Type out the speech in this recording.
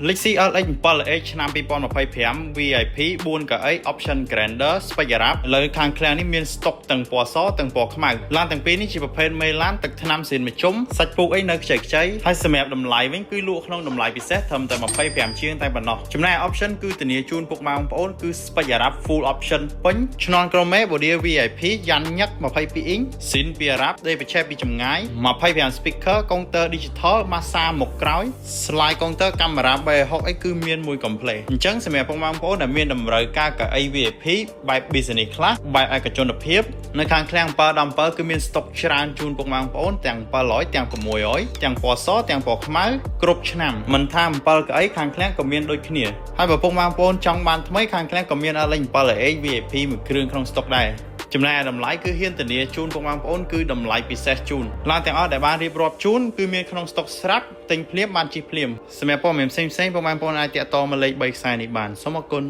Lexi LX 7H ឆ្នាំ2025 VIP 4 កៅអី Option Grander Spec Wrap លើខាងឃ្លាំងនេះមានស្តុកទាំងពណ៌សទាំងពណ៌ខ្មៅឡានទាំងពីរនេះជាប្រភេទមេឡានទឹកថ្នាំសៀនមជុំសាច់ពូកអីនៅខ្ចីហើយសម្រាប់តម្លៃវិញគឺលក់ក្នុងតម្លៃពិសេសត្រឹមតែ25ជាងតែប៉ុណ្ណោះចំណែក Option គឺធានាជូនពុកម៉ែបងប្អូនគឺ Spec Wrap Full Option ពេញឈ្នន់ក្រមេ Body VIP យ៉ាន់ញឹក22អ៊ីងស៊ីនពីរ៉ាប់ដេបច្ឆេពីចម្ងាយ25 speaker counter digital massage មុខក្រោយ slide counter កាមេរ៉ា360អីគឺមានមួយ complete អញ្ចឹងសម្រាប់បងប្អូនដែលមានតម្រូវការកៅអី VIP បែប business class បែបឯកជនភាពនៅខាងឃ្លាំង717គឺមានស្តុកច្រើនជូនបងប្អូនទាំង700ទាំង600ទាំងពណ៌សទាំងពណ៌ខ្មៅគ្រប់ឆ្នាំមិនថា7កៅអីខាងឃ្លាំងក៏មានដូចគ្នាហើយបើបងប្អូនចង់បានថ្មីខាងឃ្លាំងក៏មាន LX 7AH VIP មួយគ្រឿងក្នុងស្តុកដែរចំណែកតម្លៃគឺហ៊ានធានាជូនបងប្អូនគឺតម្លៃពិសេសជូនឡានទាំងអស់ដែលបានរៀបរាប់ជូនគឺមានក្នុងស្តុកស្រាប់ទិញភ្លាមបានជិះភ្លាមសម្រាប់ព័ត៌មានផ្សេងៗបងប្អូនអាចតាក់ទងមកលេខ3ខ្សែនេះបានសូមអរគុណ